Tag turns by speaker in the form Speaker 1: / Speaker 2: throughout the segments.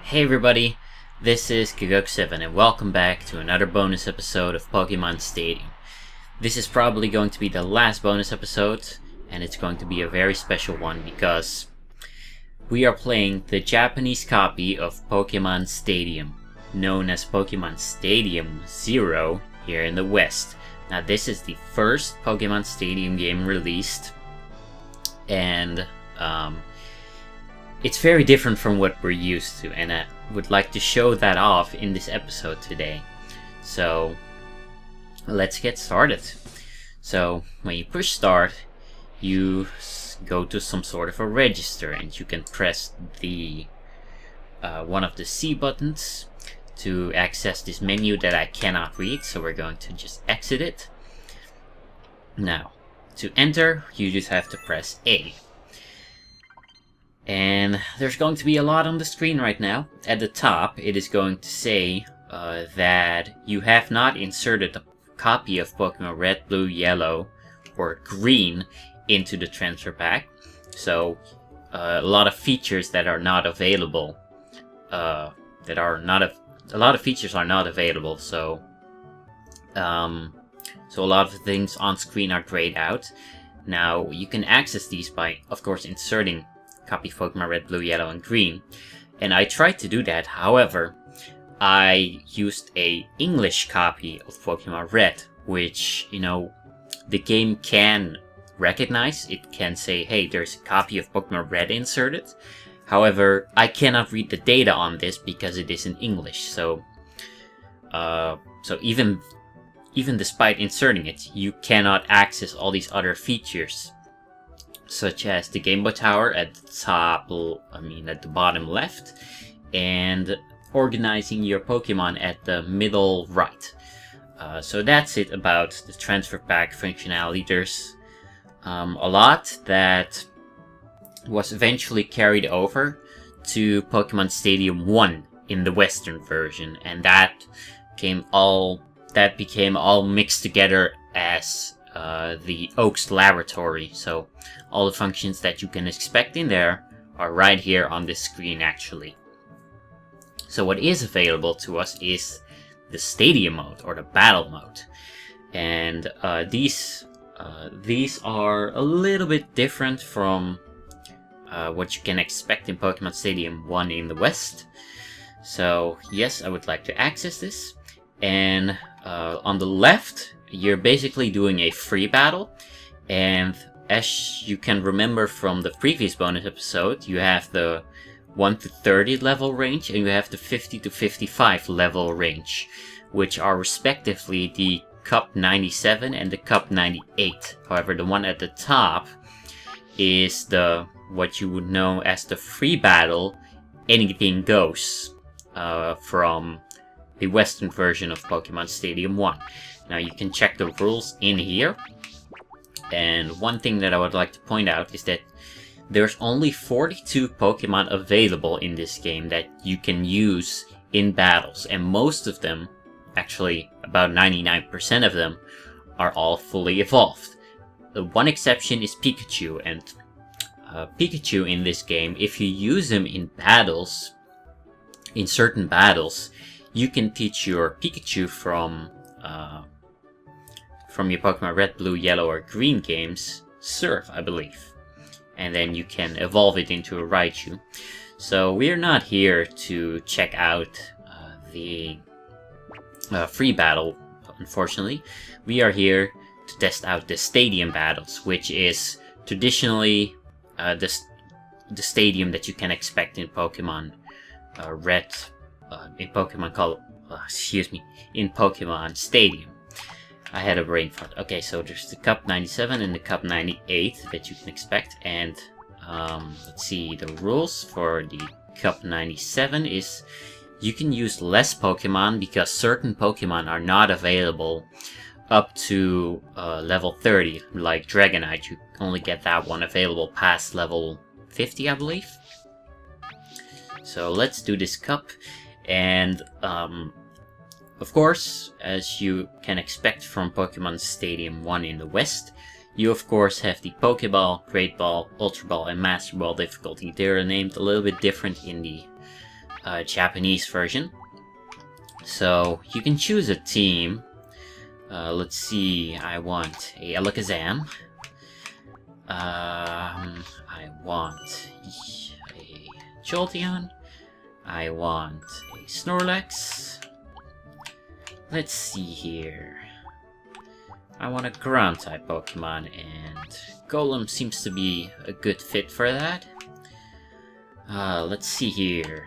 Speaker 1: Hey everybody, this is Gigok7 and welcome back to another bonus episode of Pokémon Stadium. This is probably going to be the last bonus episode, and it's going to be a very special one because we are playing the Japanese copy of Pokémon Stadium, known as Pokémon Stadium Zero here in the West. Now this is the first Pokémon Stadium game released, and it's very different from what we're used to, and I would like to show that off in this episode today. So let's get started. So when you push start, you go to some sort of a register, and you can press the one of the C buttons to access this menu that I cannot read, so we're going to just exit it. Now, to enter, you just have to press A. And there's going to be a lot on the screen right now. At the top, it is going to say that you have not inserted a copy of Pokemon Red, Blue, Yellow, or Green into the transfer pack. So, a lot of features that are not available. A lot of features are not available. So a lot of things on screen are grayed out. Now, you can access these by, of course, inserting copy of Pokemon Red, Blue, Yellow, and Green, and I tried to do that. However, I used a English copy of Pokemon Red, which, the game can recognize. It can say, hey, there's a copy of Pokemon Red inserted. However, I cannot read the data on this because it is in English. So even despite inserting it, you cannot access all these other features, such as the Game Boy Tower at the bottom left, and organizing your Pokemon at the middle right. So that's it about the transfer pack functionality. There's a lot that was eventually carried over to Pokemon Stadium 1 in the Western version, and that became all mixed together as the Oaks Laboratory. So all the functions that you can expect in there are right here on this screen, actually. So what is available to us is the Stadium mode, or the Battle mode. And these are a little bit different from what you can expect in Pokemon Stadium 1 in the West. So yes, I would like to access this. And on the left, you're basically doing a free battle, and as you can remember from the previous bonus episode, you have the 1 to 30 level range, and you have the 50 to 55 level range, which are respectively the Cup 97 and the Cup 98. However, the one at the top is what you would know as the free battle, anything goes, from the Western version of Pokemon Stadium 1. Now you can check the rules in here, and one thing that I would like to point out is that there's only 42 Pokemon available in this game that you can use in battles, and most of them, actually about 99% of them, are all fully evolved. The one exception is Pikachu, and Pikachu in this game, if you use him in battles, in certain battles, you can teach your Pikachu from your Pokemon Red, Blue, Yellow, or Green games Surf, I believe. And then you can evolve it into a Raichu. So we're not here to check out the free battle, unfortunately. We are here to test out the Stadium battles, which is traditionally the stadium that you can expect in Pokemon Red, in Pokemon Stadium. I had a brain fart. Okay, so there's the Cup 97 and the Cup 98 that you can expect, and let's see, the rules for the Cup 97 is you can use less Pokemon because certain Pokemon are not available up to level 30, like Dragonite. You only get that one available past level 50, I believe. So let's do this cup, and of course, as you can expect from Pokemon Stadium 1 in the West, you of course have the Pokeball, Great Ball, Ultra Ball, and Master Ball difficulty. They're named a little bit different in the Japanese version. So you can choose a team. Let's see, I want a Alakazam. I want a Jolteon. I want a Snorlax. Let's see here. I want a ground type Pokemon, and Golem seems to be a good fit for that. Let's see here.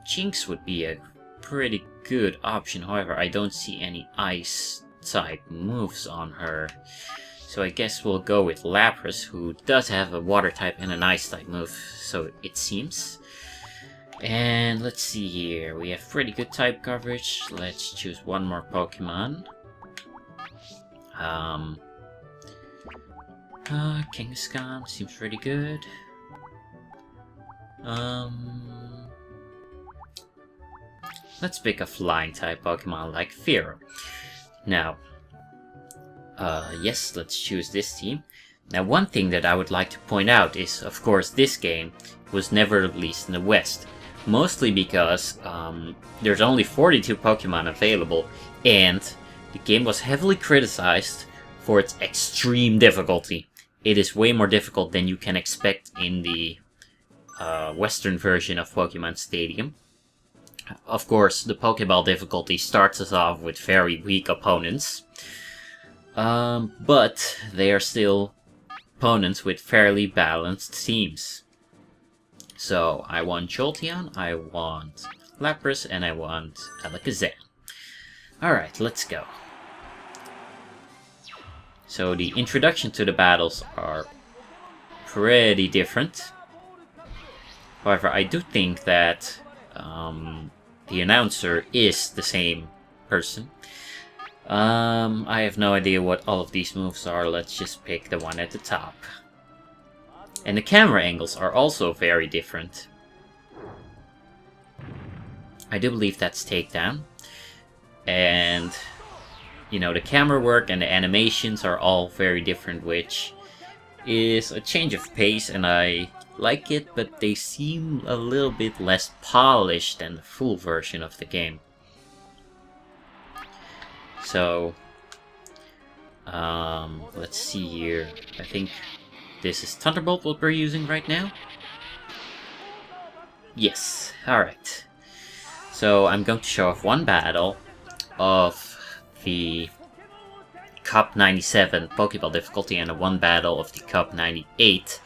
Speaker 1: Jinx would be a pretty good option, however, I don't see any ice type moves on her. So I guess we'll go with Lapras, who does have a water type and an ice type move, so it seems. And let's see here, we have pretty good type coverage. Let's choose one more Pokemon. Kangaskhan seems pretty good. Let's pick a flying type Pokemon like Fearow. Now, yes, let's choose this team. Now, one thing that I would like to point out is, of course, this game was never released in the West. Mostly because there's only 42 Pokemon available, and the game was heavily criticized for its extreme difficulty. It is way more difficult than you can expect in the Western version of Pokémon Stadium. Of course, the Pokeball difficulty starts us off with very weak opponents. But they are still opponents with fairly balanced teams. So, I want Jolteon, I want Lapras, and I want Alakazam. Alright, let's go. So, the introduction to the battles are pretty different. However, I do think that the announcer is the same person. I have no idea what all of these moves are. Let's just pick the one at the top. And the camera angles are also very different. I do believe that's takedown. And, you know, the camera work and the animations are all very different, which is a change of pace, and I like it, but they seem a little bit less polished than the full version of the game. So, let's see here. I think this is Thunderbolt what we're using right now. Yes, alright. So I'm going to show off one battle of the Cup 97 Pokeball difficulty and one battle of the Cup 98.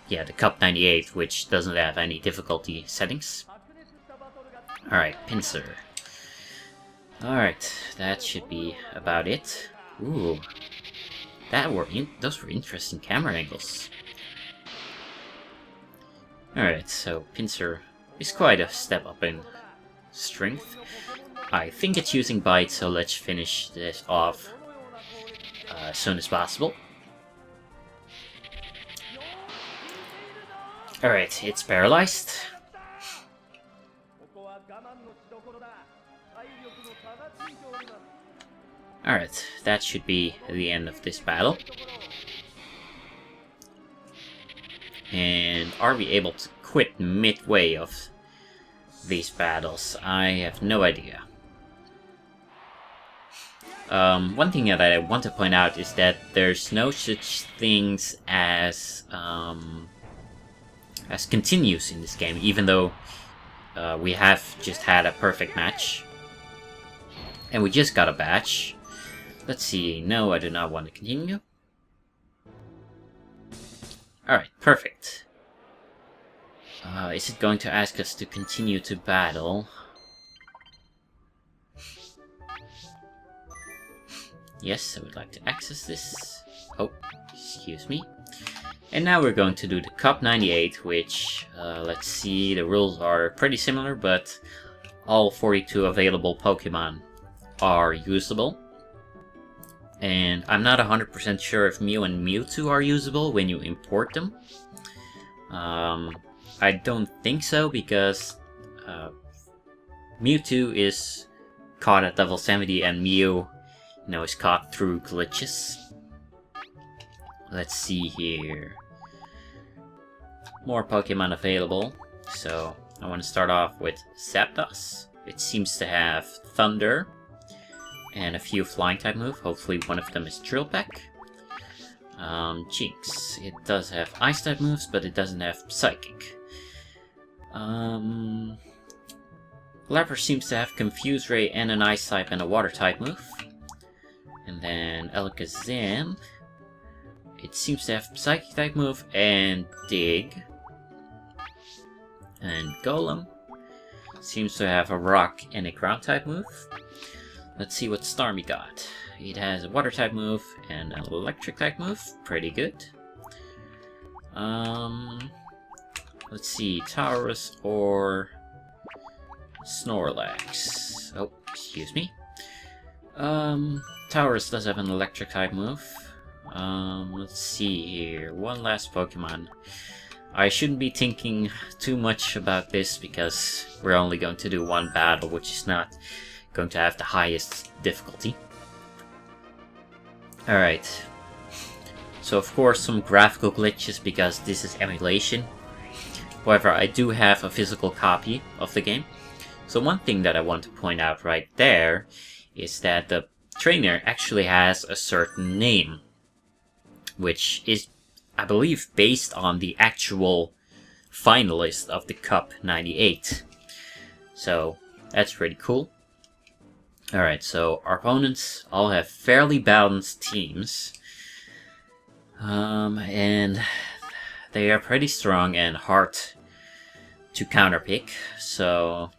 Speaker 1: Yeah, the Cup 98, which doesn't have any difficulty settings. Alright, Pinsir. Alright, that should be about it. Ooh, those were interesting camera angles. Alright, so Pinsir is quite a step up in strength. I think it's using Bite, so let's finish this off as soon as possible. Alright, it's paralyzed. Alright, that should be the end of this battle. And are we able to quit midway of these battles? I have no idea. One thing that I want to point out is that there's no such things as continues in this game, even though we have just had a perfect match. And we just got a badge. Let's see, no, I do not want to continue. Alright, perfect. Is it going to ask us to continue to battle? Yes, I would like to access this. Oh, excuse me. And now we're going to do the Cup 98, which, let's see, the rules are pretty similar, but all 42 available Pokemon are usable. And I'm not 100% sure if Mew and Mewtwo are usable when you import them. I don't think so, because Mewtwo is caught at level 70 and Mew, is caught through glitches. Let's see here. More Pokemon available. So I want to start off with Zapdos. It seems to have Thunder and a few flying type moves. Hopefully one of them is Drill Peck. Jinx. It does have Ice type moves, but it doesn't have Psychic. Lapras seems to have Confuse Ray and an Ice type and a Water type move. And then Alakazam. It seems to have Psychic type move and Dig. And Golem seems to have a Rock and a Ground type move. Let's see what Starmie got. It has a Water type move and an Electric type move. Pretty good. Let's see, Taurus or Snorlax. Oh, excuse me. Taurus does have an Electric type move. Let's see here. One last Pokemon. I shouldn't be thinking too much about this because we're only going to do one battle, which is not going to have the highest difficulty. Alright. So of course some graphical glitches because this is emulation. However, I do have a physical copy of the game. So one thing that I want to point out right there is that the trainer actually has a certain name, which is, I believe, based on the actual finalist of the Cup 98. So that's pretty cool. Alright, so our opponents all have fairly balanced teams. And they are pretty strong and hard to counterpick. So,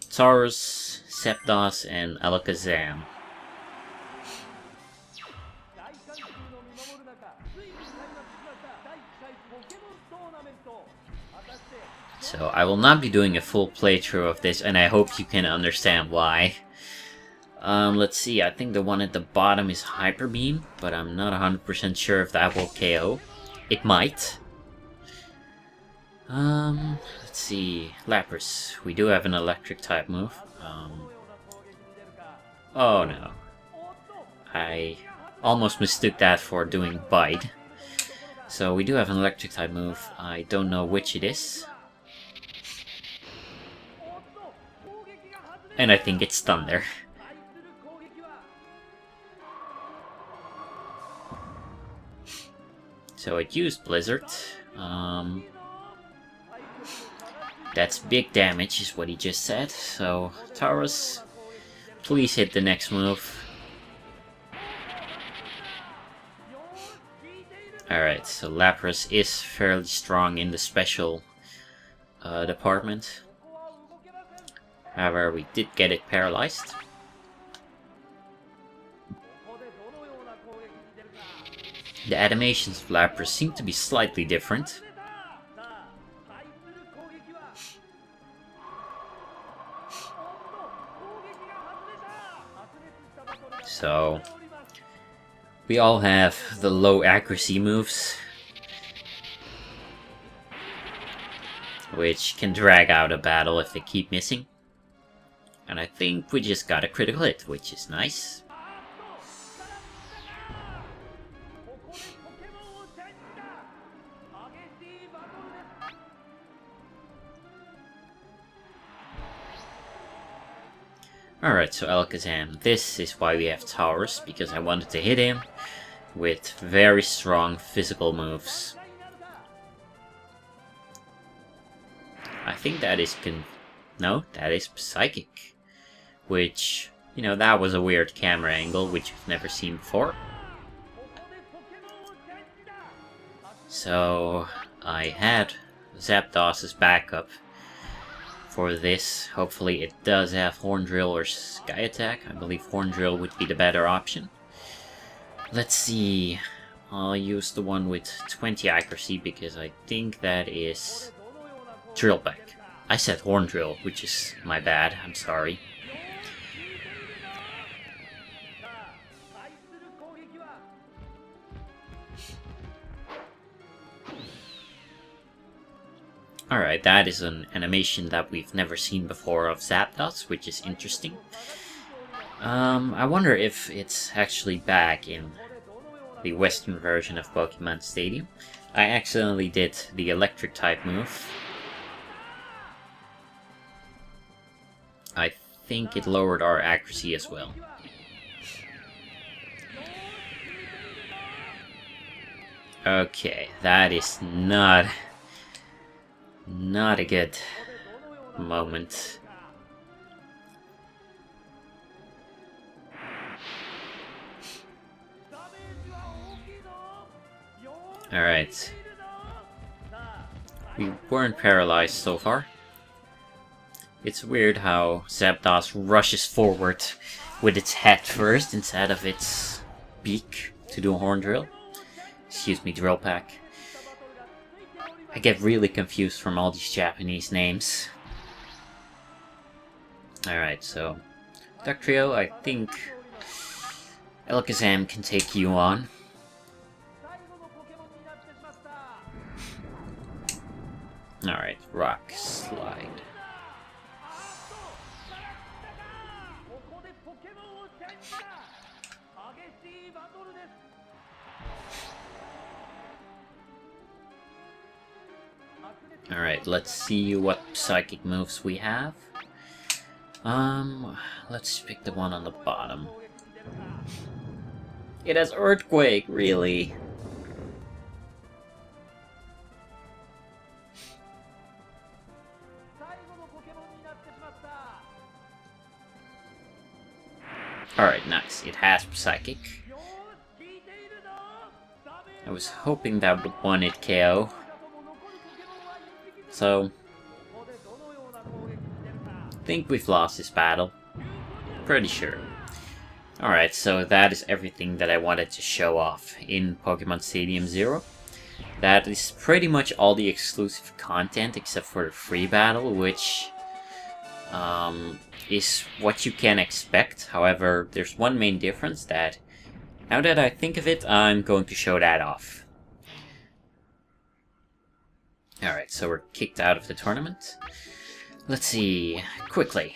Speaker 1: Taurus, Zapdos, and Alakazam. So I will not be doing a full playthrough of this, and I hope you can understand why. Let's see, I think the one at the bottom is Hyper Beam, but I'm not 100% sure if that will KO. It might. Let's see, Lapras. We do have an Electric type move. Oh no. I almost mistook that for doing Bite. So we do have an Electric type move. I don't know which it is. And I think it's Thunder. So it used Blizzard. That's big damage is what he just said. So Taurus, please hit the next move. Alright, so Lapras is fairly strong in the special department. However, we did get it paralyzed. The animations of Lapras seem to be slightly different. So, we all have the low accuracy moves, which can drag out a battle if they keep missing. And I think we just got a critical hit, which is nice. Alright, so Alakazam. This is why we have Taurus, because I wanted to hit him with very strong physical moves. I think that is no, that is Psychic. Which, you know, that was a weird camera angle, which we've never seen before. So, I had Zapdos' backup for this. Hopefully it does have Horn Drill or Sky Attack. I believe Horn Drill would be the better option. Let's see. I'll use the one with 20 accuracy because I think that is Drill Peck. I said Horn Drill, which is my bad. I'm sorry. Alright, that is an animation that we've never seen before of Zapdos, which is interesting. I wonder if it's actually back in the Western version of Pokémon Stadium. I accidentally did the electric type move. I think it lowered our accuracy as well. Okay, that is not a good moment. Alright. We weren't paralyzed so far. It's weird how Zapdos rushes forward with its head first instead of its beak to do a horn drill. Excuse me, drill pack. I get really confused from all these Japanese names. Alright, so Duck Trio, I think Alakazam can take you on. Alright, Rock Slide. Alright, let's see what psychic moves we have. Let's pick the one on the bottom. It has Earthquake, really? Alright, nice. It has Psychic. I was hoping that would one it KO. So, I think we've lost this battle. Pretty sure. Alright, so that is everything that I wanted to show off in Pokémon Stadium Zero. That is pretty much all the exclusive content except for the free battle, which is what you can expect. However, there's one main difference that, now that I think of it, I'm going to show that off. Alright, so we're kicked out of the tournament. Let's see, quickly.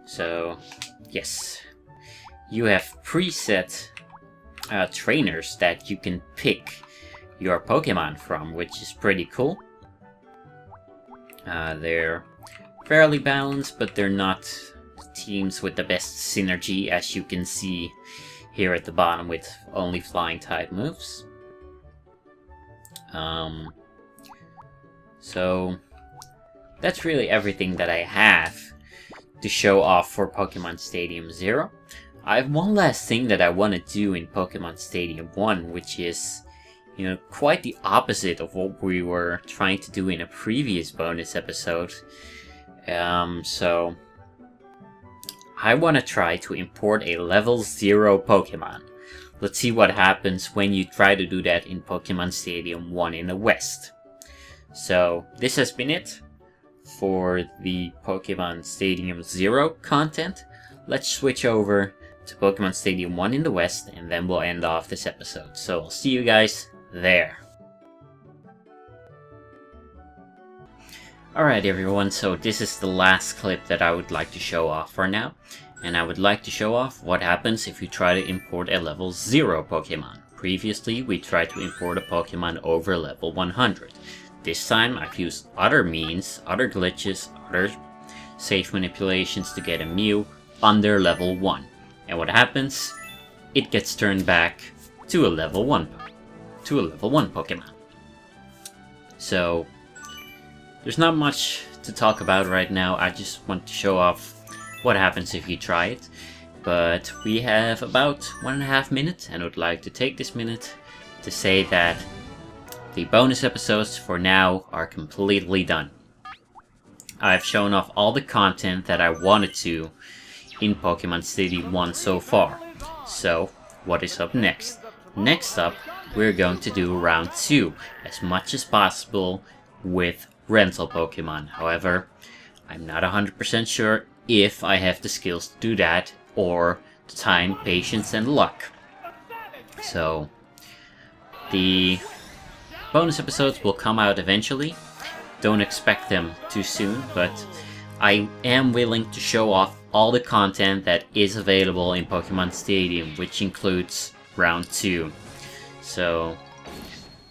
Speaker 1: So, yes. You have preset trainers that you can pick your Pokemon from, which is pretty cool. They're fairly balanced, but they're not teams with the best synergy, as you can see here at the bottom with only flying type moves. So that's really everything that I have to show off for Pokémon Stadium Zero. I have one last thing that I want to do in Pokémon Stadium 1, which is, you know, quite the opposite of what we were trying to do in a previous bonus episode. So I want to try to import a level 0 Pokemon. Let's see what happens when you try to do that in Pokémon Stadium 1 in the West. So this has been it for the Pokémon Stadium Zero content. Let's switch over to Pokémon Stadium 1 in the West, and then we'll end off this episode. So I'll see you guys there. Alright everyone, so this is the last clip that I would like to show off for now. And I would like to show off what happens if you try to import a level 0 Pokemon. Previously, we tried to import a Pokemon over level 100. This time, I've used other means, other glitches, other safe manipulations to get a Mew under level 1. And what happens? It gets turned back to a level 1 Pokemon. So, there's not much to talk about right now. I just want to show off what happens if you try it. But we have about 1.5 minutes, and I would like to take this minute to say that the bonus episodes for now are completely done. I've shown off all the content that I wanted to in Pokémon Stadium 1 so far. So, what is up next? Next up, we're going to do round 2 as much as possible with rental Pokemon. However, I'm not 100% sure if I have the skills to do that, or the time, patience, and luck. So, the bonus episodes will come out eventually. Don't expect them too soon, but I am willing to show off all the content that is available in Pokémon Stadium, which includes round 2. So,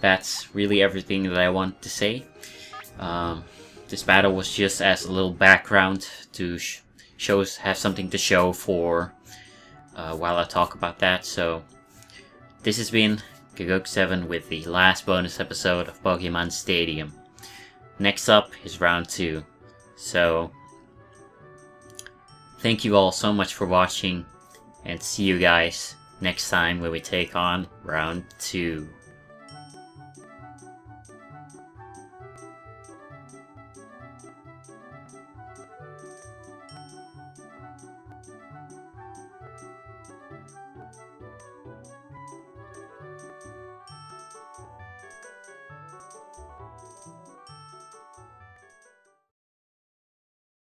Speaker 1: that's really everything that I want to say. This battle was just as a little background to have something to show for while I talk about that. So this has been Gagok7 with the last bonus episode of Pokemon Stadium. Next up is round 2. So thank you all so much for watching, and see you guys next time when we take on round 2.